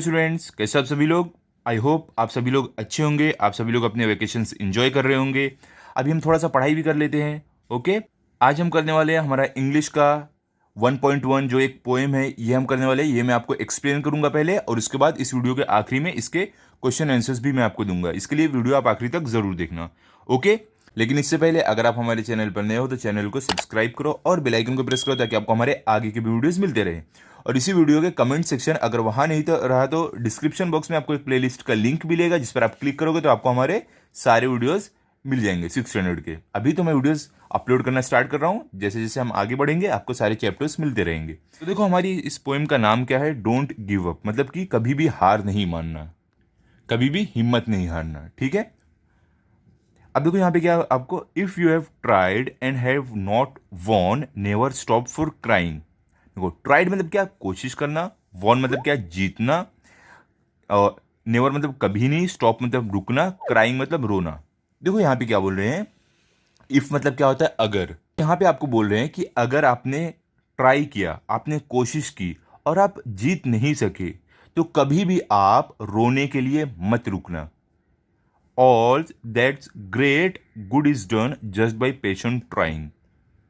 Hello students, कैसे आप सभी लोग। आई होप आप सभी लोग अच्छे होंगे, आप सभी लोग अपने वेकेशंस एंजॉय कर रहे होंगे। अभी हम थोड़ा सा पढ़ाई भी कर लेते हैं। ओके, आज हम करने वाले हैं हमारा इंग्लिश का 1.1 जो एक पोएम है, ये हम करने वाले हैं। ये मैं आपको एक्सप्लेन करूंगा पहले, और उसके बाद इस वीडियो के आखिरी में इसके क्वेश्चन आंसर्स भी मैं आपको दूंगा। इसके लिए वीडियो आप आखिरी तक जरूर देखना। ओके, लेकिन इससे पहले अगर आप हमारे चैनल पर नए हो तो चैनल को सब्सक्राइब करो और बेल आइकन को प्रेस करो, ताकि आपको हमारे आगे के वीडियोस मिलते रहे। और इसी वीडियो के कमेंट सेक्शन अगर वहां नहीं तो रहा तो डिस्क्रिप्शन बॉक्स में आपको एक प्लेलिस्ट का लिंक मिलेगा, जिस पर आप क्लिक करोगे तो आपको हमारे सारे वीडियोस मिल जाएंगे 6 स्टैंडर्ड के। अभी तो मैं वीडियोस अपलोड करना स्टार्ट कर रहा हूं, जैसे जैसे हम आगे बढ़ेंगे आपको सारे चैप्टर्स मिलते रहेंगे। तो देखो, हमारी इस पोएम का नाम क्या है, डोंट गिव अप, मतलब कि कभी भी हार नहीं मानना, कभी भी हिम्मत नहीं हारना। ठीक है, अब देखो यहाँ पे क्या आपको, if you have tried and have not won never stop for crying. देखो, ट्राइड मतलब क्या, कोशिश करना, वॉन मतलब क्या, जीतना, और नेवर मतलब कभी नहीं, स्टॉप मतलब रुकना, क्राइंग मतलब रोना। देखो यहाँ पे क्या बोल रहे हैं, इफ मतलब क्या होता है, अगर। यहाँ पे आपको बोल रहे हैं कि अगर आपने ट्राई किया, आपने कोशिश की और आप जीत नहीं सके, तो कभी भी आप रोने के लिए मत रुकना। All that's great good is done just by patient trying.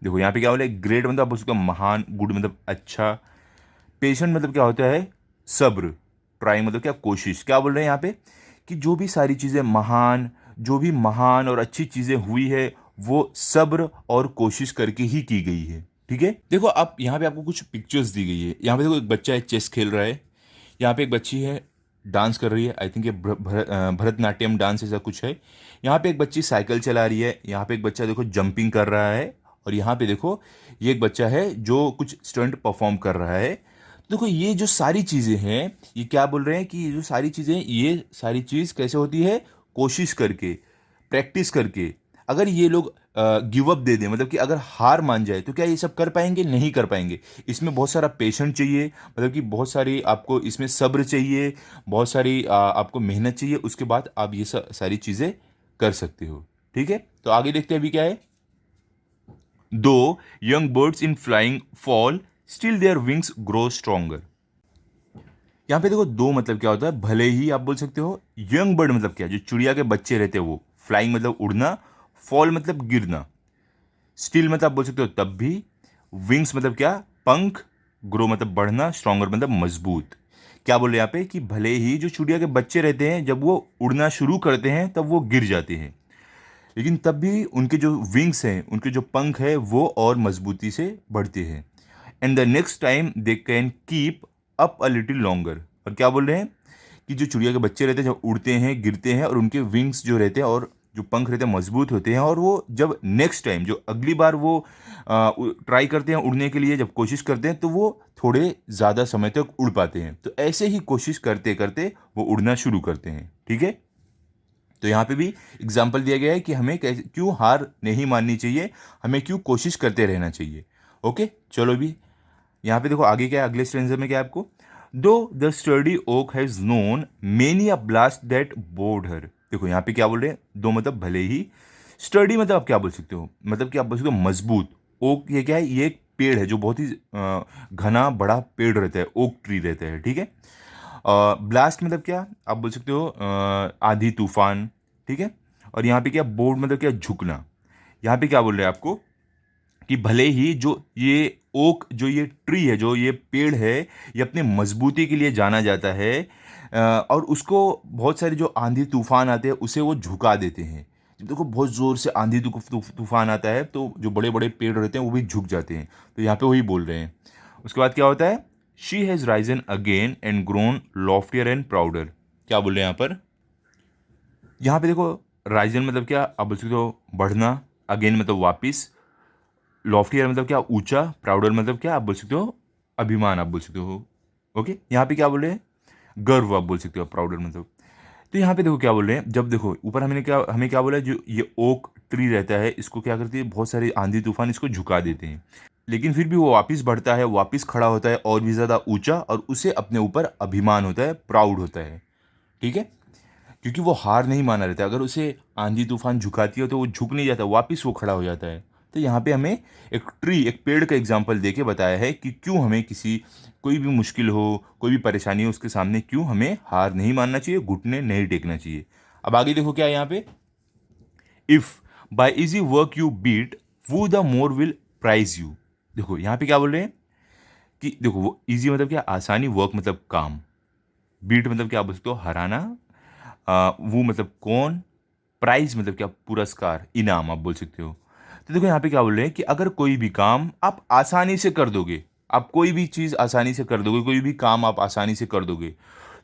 देखो यहाँ पे क्या बोले, ग्रेट मतलब आप उसका महान, गुड मतलब अच्छा, पेशेंट मतलब क्या होता है, सब्र, ट्राइंग मतलब क्या, कोशिश। क्या बोल रहे हैं यहाँ पे कि जो भी सारी चीज़ें महान, जो भी महान और अच्छी चीज़ें हुई है, वो सब्र और कोशिश करके ही की गई है। ठीक है, देखो आप यहाँ पे आपको कुछ पिक्चर्स दी गई है। यहाँ पे देखो, एक बच्चा है चेस खेल रहा है, यहाँ पे एक बच्ची है डांस कर रही है, आई थिंक ये भरतनाट्यम डांस ऐसा कुछ है। यहाँ पे एक बच्ची साइकिल चला रही है, यहाँ पे एक बच्चा देखो जंपिंग कर रहा है, और यहाँ पे देखो ये एक बच्चा है जो कुछ स्टंट परफॉर्म कर रहा है। देखो ये जो सारी चीज़ें हैं, ये क्या बोल रहे हैं कि ये जो सारी चीज़ें, ये सारी चीज़ कैसे होती है, कोशिश करके, प्रैक्टिस करके। अगर ये लोग गिव अप दे दें, मतलब कि अगर हार मान जाए, तो क्या ये सब कर पाएंगे? नहीं कर पाएंगे। इसमें बहुत सारा पेशेंट चाहिए, मतलब कि बहुत सारी आपको इसमें सब्र चाहिए, बहुत सारी आपको मेहनत चाहिए, उसके बाद आप ये सारी चीज़ें कर सकते हो। ठीक है, तो आगे देखते हैं अभी क्या है। दो young birds in flying fall still their wings grow stronger. यहाँ पे देखो, दो मतलब क्या होता है, भले ही आप बोल सकते हो। यंग बर्ड मतलब क्या, जो चिड़िया के बच्चे रहते हैं वो, फ्लाइंग मतलब उड़ना, फॉल मतलब गिरना, स्टिल मतलब आप बोल सकते हो तब भी, विंग्स मतलब क्या, पंख, ग्रो मतलब बढ़ना, स्ट्रॉन्गर मतलब मजबूत। क्या बोले यहाँ पे कि भले ही जो चिड़िया के बच्चे रहते हैं, जब वो उड़ना शुरू करते हैं तब वो गिर जाते हैं, लेकिन तब भी उनके जो विंग्स हैं, उनके जो पंख है, वो और मजबूती से बढ़ते हैं। And the next time they can keep up a little longer. और क्या बोल रहे हैं कि जो चिड़िया के बच्चे रहते हैं, जब उड़ते हैं, गिरते हैं, और उनके विंग्स जो रहते हैं और जो पंख रहते हैं मजबूत होते हैं, और वो जब नेक्स्ट टाइम, जो अगली बार वो ट्राई करते हैं उड़ने के लिए, जब कोशिश करते हैं, तो वो थोड़े ज़्यादा समय तक उड़ पाते हैं। तो ऐसे ही कोशिश करते करते वो उड़ना शुरू करते हैं। ठीक है, तो यहाँ पे भी एग्जाम्पल दिया गया है कि हमें कैसे, क्यों हार नहीं माननी चाहिए, हमें क्यों कोशिश करते रहना चाहिए। ओके, चलो भी यहाँ पे देखो आगे क्या है, अगले स्टेंजा में क्या है आपको, though the sturdy oak has known many a blast that bowed her. देखो यहाँ पे क्या बोल रहे हैं, दो मतलब भले ही, स्टर्डी मतलब आप क्या बोल सकते हो, मतलब कि आप बोल सकते हो मजबूत। ओक ये क्या है, ये एक पेड़ है जो बहुत ही घना बड़ा पेड़ रहता है, ओक ट्री रहता है। ठीक है, ब्लास्ट मतलब क्या, आप बोल सकते हो आंधी तूफान। ठीक है, और यहाँ पे क्या, बोर्ड मतलब क्या, झुकना। यहाँ पे क्या बोल रहे हैं आपको कि भले ही जो ये ओक, जो ये ट्री है, जो ये पेड़ है, ये अपने मजबूती के लिए जाना जाता है, और उसको बहुत सारे जो आंधी तूफान आते हैं उसे वो झुका देते हैं। जब देखो बहुत ज़ोर से आंधी तूफान आता है, तो जो बड़े बड़े पेड़ रहते हैं वो भी झुक जाते हैं। तो यहाँ पे वही बोल रहे हैं। उसके बाद क्या होता है, she has risen again and grown loftier and prouder. क्या बोल रहे हैं यहाँ पर, यहाँ पे देखो, राइजन मतलब क्या, आप बोल सकते हो बढ़ना, अगेन मतलब वापिस, लॉफ्टियर मतलब क्या, ऊंचा, प्राउडर मतलब क्या, आप बोल सकते हो अभिमान, आप बोल सकते हो। ओके, यहाँ पे क्या बोल रहे हैं, गर्व आप बोल सकते हो, प्राउडर मतलब। तो यहाँ पे देखो क्या बोल रहे हैं, जब देखो ऊपर हमें क्या बोला है, जो ये ओक ट्री रहता है, इसको क्या करती है, बहुत सारे आंधी तूफान इसको झुका देते हैं, लेकिन फिर भी वो वापस बढ़ता है, वापस खड़ा होता है और भी ज़्यादा ऊंचा, और उसे अपने ऊपर अभिमान होता है, प्राउड होता है। ठीक है, क्योंकि वो हार नहीं माना रहता है। अगर उसे आंधी तूफान झुकाती है तो वो झुक नहीं जाता, वापस वो खड़ा हो जाता है। तो यहाँ पे हमें एक पेड़ का एग्जाम्पल दे के बताया है कि क्यों हमें कोई भी मुश्किल हो, कोई भी परेशानी हो, उसके सामने क्यों हमें हार नहीं मानना चाहिए, घुटने नहीं टेकना चाहिए। अब आगे देखो क्या है यहाँ पे, if by easy work you beat who the more will prize you. देखो यहाँ पे क्या बोल रहे हैं कि देखो वो इजी मतलब क्या, आसानी, वर्क मतलब काम, बीट मतलब क्या बोल सकते हो, हराना, वो मतलब कौन, प्राइज मतलब क्या, पुरस्कार, इनाम आप बोल सकते हो। तो देखो यहाँ पे क्या बोल रहे हैं कि अगर कोई भी काम आप आसानी से कर दोगे, आप कोई भी चीज़ आसानी से कर दोगे, कोई भी काम आप आसानी से कर दोगे,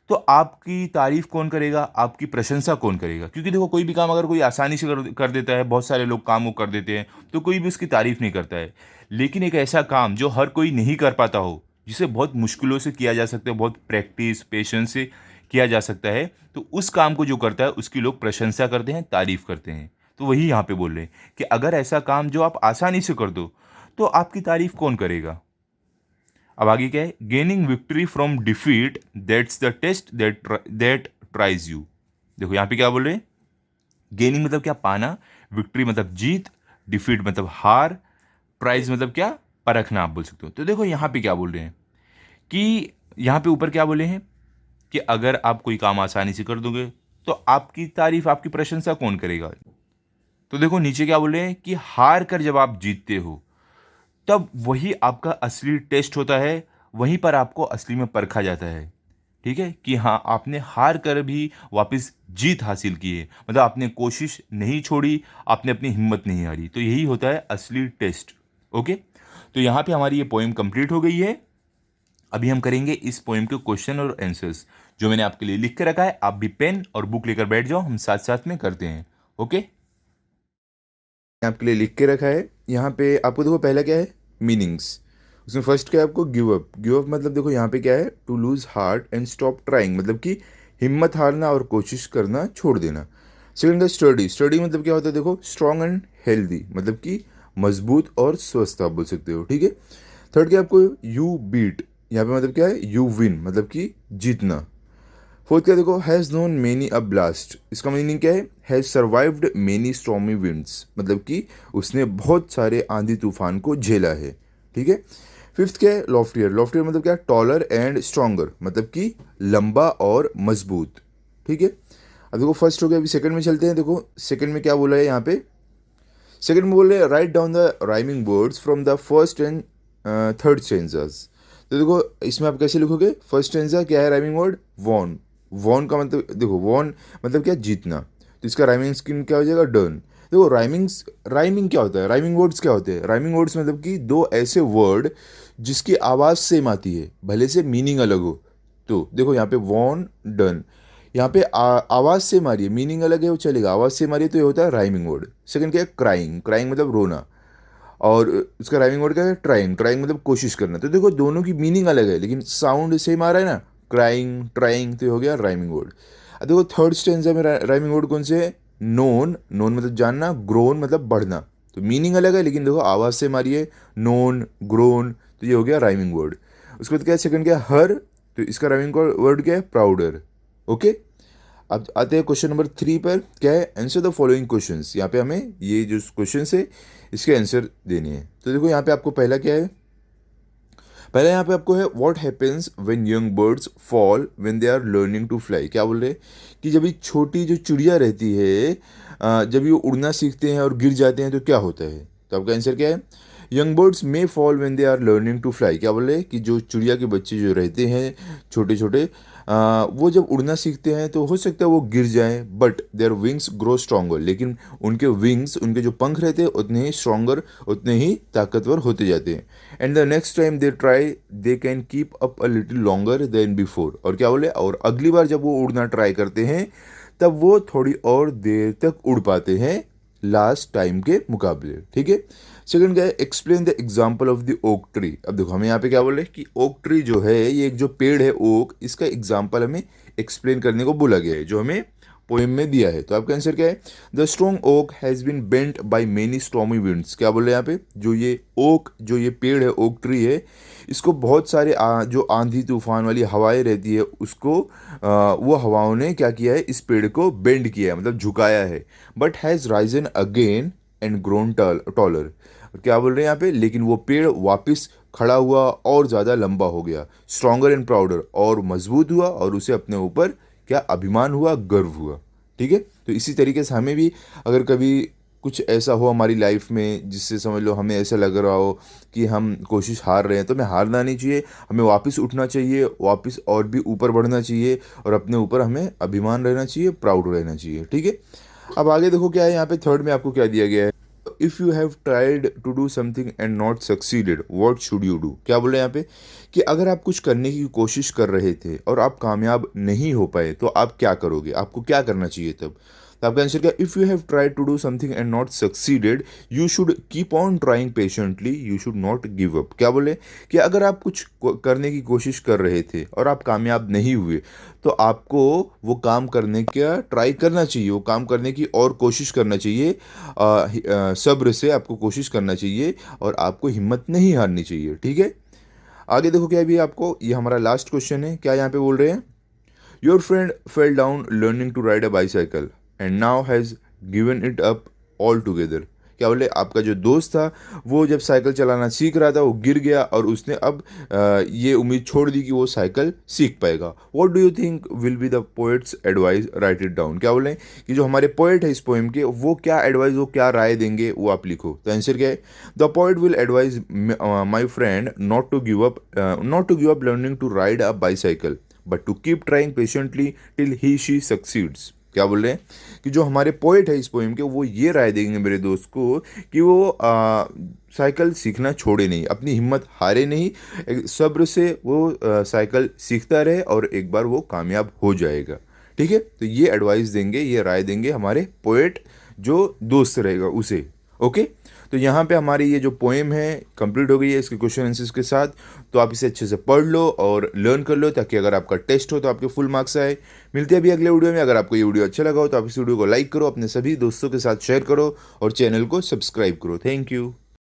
तो आपकी तारीफ कौन करेगा, आपकी प्रशंसा कौन करेगा? क्योंकि देखो कोई भी काम अगर कोई आसानी से कर देता है, बहुत सारे लोग काम को कर देते हैं, तो कोई भी उसकी तारीफ नहीं करता है। लेकिन एक ऐसा काम जो हर कोई नहीं कर पाता हो, जिसे बहुत मुश्किलों से किया जा सकता है, बहुत प्रैक्टिस पेशेंस से किया जा सकता है, तो उस काम को जो करता है उसकी लोग प्रशंसा करते हैं, तारीफ करते हैं। तो वही यहाँ पे बोल रहे हैं कि अगर ऐसा काम जो आप आसानी से कर दो, तो आपकी तारीफ कौन करेगा? अब आगे क्या है, gaining victory from defeat that's the test that tries you. देखो यहाँ पे क्या बोल रहे हैं, गेनिंग मतलब क्या, पाना, विक्ट्री मतलब जीत, डिफीट मतलब हार, प्राइज मतलब क्या, परखना आप बोल सकते हो। तो देखो यहाँ पे क्या बोल रहे हैं कि यहाँ पे ऊपर क्या बोले हैं कि अगर आप कोई काम आसानी से कर दोगे तो आपकी तारीफ, आपकी प्रशंसा कौन करेगा? तो देखो नीचे क्या बोल रहे हैं कि हार कर जब आप जीतते हो, तब वही आपका असली टेस्ट होता है, वहीं पर आपको असली में परखा जाता है। ठीक है, कि हाँ आपने हार कर भी वापस जीत हासिल की है, मतलब आपने कोशिश नहीं छोड़ी, आपने अपनी हिम्मत नहीं हारी, तो यही होता है असली टेस्ट। ओके, तो यहाँ पे हमारी ये पोएम कंप्लीट हो गई है। अभी हम करेंगे इस पोएम के क्वेश्चन और आंसर्स, जो मैंने आपके लिए लिख के रखा है। आप भी पेन और बुक लेकर बैठ जाओ, हम साथ साथ में करते हैं। ओके, आपके लिए लिख के रखा है। यहाँ पे आपको देखो पहला क्या है, मीनिंग्स। उसमें फर्स्ट क्या है आपको, गिव अप। गिव अप मतलब देखो यहाँ पे क्या है, to lose heart and stop trying, मतलब कि हिम्मत हारना और कोशिश करना छोड़ देना। सेकंड है स्टडी। स्टडी मतलब क्या होता है, देखो स्ट्रॉन्ग एंड हेल्दी, मतलब कि मजबूत और स्वस्थ आप बोल सकते हो। ठीक है, थर्ड क्या आपको, यू बीट, यहाँ पे मतलब क्या है, यू विन, मतलब कि जीतना। फोर्थ क्या देखो, has known many a blast, इसका मीनिंग क्या है, has survived many stormy winds, मतलब कि उसने बहुत सारे आंधी तूफान को झेला है। ठीक है, फिफ्थ क्या है, लॉफ्टियर। लॉफ्टियर मतलब क्या, टॉलर एंड स्ट्रॉन्गर, मतलब कि लंबा और मजबूत। ठीक है, अब देखो फर्स्ट हो गया, अभी सेकंड में चलते हैं। देखो सेकंड में क्या बोला है यहाँ पे, सेकंड में बोल रहे हैं write down the rhyming words from the first and third stanzas. तो देखो इसमें आप कैसे लिखोगे, फर्स्ट स्टेंजा क्या है, राइमिंग वर्ड वॉन। वॉन का मतलब देखो, वॉन मतलब क्या, जीतना, तो इसका राइमिंग स्कीम क्या हो जाएगा, डन। देखो राइमिंग क्या होता है, राइमिंग वर्ड्स क्या होते हैं, राइमिंग वर्ड्स मतलब कि दो ऐसे वर्ड जिसकी आवाज़ सेम आती है, भले से मीनिंग अलग हो। तो देखो यहाँ पे वॉन, डन, यहाँ पे आवाज़ से मारिए, मीनिंग अलग है वो चलेगा, आवाज़ से मारिए तो ये होता है राइमिंग वर्ड। सेकंड क्या है, क्राइंग। क्राइंग मतलब रोना, और उसका राइमिंग वर्ड क्या है, ट्राइंग। ट्राइंग मतलब कोशिश करना। तो देखो दोनों की मीनिंग अलग है लेकिन साउंड सेम आ रहा है ना, क्राइंग ट्राइंग, तो ये हो गया राइमिंग वर्ड। अब देखो थर्ड स्टेंजा में राइमिंग वर्ड कौन से है, नोन। नोन मतलब जानना, ग्रोन मतलब बढ़ना। तो मीनिंग अलग है लेकिन देखो आवाज़ से मारिए, नोन ग्रोन, तो ये हो गया राइमिंग वर्ड। उसके बाद क्या है, सेकंड क्या है, हर, तो इसका राइमिंग वर्ड क्या है, प्राउडर। ओके, अब आते हैं क्वेश्चन नंबर 3 पर, क्या है, आंसर द फॉलोइंग क्वेश्चंस। यहाँ पे हमें ये जो क्वेश्चन है इसके आंसर देने हैं। तो देखो यहाँ पे आपको पहला क्या है, पहला यहाँ पे आपको है, what happens when young birds fall when they are learning to fly. क्या बोल रहे हैं कि जब ये छोटी जो चिड़िया रहती है, जब ये उड़ना सीखते हैं और गिर जाते हैं तो क्या होता है। तो आपका आंसर क्या है, young birds may fall when they are learning to fly. क्या बोल रहे हैं कि जो चिड़िया के बच्चे जो रहते हैं छोटे छोटे, वो जब उड़ना सीखते हैं तो हो सकता है वो गिर जाएं, but their wings grow stronger, लेकिन उनके विंग्स, उनके जो पंख रहते हैं उतने ही स्ट्रॉन्गर, उतने ही ताकतवर होते जाते हैं। And the next time they try they can keep up a little longer than before. और क्या बोले, और अगली बार जब वो उड़ना ट्राई करते हैं तब वो थोड़ी और देर तक उड़ पाते हैं लास्ट टाइम के मुकाबले। ठीक है, सेकंड क्या है, explain the example of the oak tree. अब देखो हमें यहाँ पे क्या बोल रहे हैं कि ओक ट्री जो है, ये एक जो पेड़ है ओक, इसका एग्जाम्पल हमें एक्सप्लेन करने को बोला गया है, जो हमें पोएम में दिया है। तो आपका आंसर क्या है, the strong oak has been bent by many stormy winds. क्या बोल रहे हैं यहाँ पे, जो ये ओक, जो ये पेड़ है, ओक ट्री है, इसको बहुत सारे जो आंधी तूफान वाली हवाएं रहती है उसको, वो हवाओं ने क्या किया है, इस पेड़ को बेंड किया है, मतलब झुकाया है। But has risen again and grown taller. क्या बोल रहे हैं यहाँ पे, लेकिन वो पेड़ वापस खड़ा हुआ और ज़्यादा लंबा हो गया, स्ट्रॉन्गर एंड प्राउडर, और मजबूत हुआ, और उसे अपने ऊपर क्या अभिमान हुआ, गर्व हुआ। ठीक है, तो इसी तरीके से हमें भी अगर कभी कुछ ऐसा हो हमारी लाइफ में जिससे समझ लो हमें ऐसा लग रहा हो कि हम कोशिश हार रहे हैं, तो हमें हारना नहीं चाहिए, हमें वापस उठना चाहिए, वापस और भी ऊपर बढ़ना चाहिए, और अपने ऊपर हमें अभिमान रहना चाहिए, प्राउड रहना चाहिए। ठीक है, अब आगे देखो क्या है यहाँ पे, थर्ड में आपको क्या दिया गया है, if you have tried to do something and not succeeded what should you do. क्या बोल रहे हैं यहाँ पे कि अगर आप कुछ करने की कोशिश कर रहे थे और आप कामयाब नहीं हो पाए तो आप क्या करोगे, आपको क्या करना चाहिए तब। तो आपका आंसर क्या, if you have tried to do something and not succeeded you should keep on trying patiently, you should not give up. क्या बोले कि अगर आप कुछ करने की कोशिश कर रहे थे और आप कामयाब नहीं हुए तो आपको वो काम करने का ट्राई करना चाहिए, वो काम करने की और कोशिश करना चाहिए, सब्र से आपको कोशिश करना चाहिए, और आपको हिम्मत नहीं हारनी चाहिए। ठीक है, आगे देखो क्या है भी आपको, ये हमारा लास्ट क्वेश्चन है, क्या यहाँ पे बोल रहे हैं, your friend fell down learning to ride a bicycle and now has given it up all together. क्या बोले, आपका जो दोस्त था वो जब साइकिल चलाना सीख रहा था वो गिर गया और उसने अब ये उम्मीद छोड़ दी कि वो साइकिल सीख पाएगा। What do you think will be the poets advice, right it down. क्या बोले कि जो हमारे पोएट है इस पोएम के, वो क्या एडवाइस, वो क्या राय देंगे, वो आप लिखो। तो आंसर क्या है, the poet will advise my friend not to give up learning to ride a bicycle but to keep trying patiently till he she succeeds. क्या बोल रहे हैं कि जो हमारे पोएट है इस पोएम के, वो ये राय देंगे मेरे दोस्त को कि वो साइकिल सीखना छोड़े नहीं, अपनी हिम्मत हारे नहीं, सब्र से वो साइकिल सीखता रहे और एक बार वो कामयाब हो जाएगा। ठीक है, तो ये एडवाइस देंगे, ये राय देंगे हमारे पोएट जो दोस्त रहेगा उसे। ओके, तो यहाँ पे हमारी ये जो पोएम है कंप्लीट हो गई है इसके क्वेश्चन आंसर्स के साथ। तो आप इसे अच्छे से पढ़ लो और लर्न कर लो ताकि अगर आपका टेस्ट हो तो आपके फुल मार्क्स आए। मिलते हैं अभी अगले वीडियो में। अगर आपको ये वीडियो अच्छा लगा हो तो आप इस वीडियो को लाइक करो, अपने सभी दोस्तों के साथ शेयर करो और चैनल को सब्सक्राइब करो। Thank you.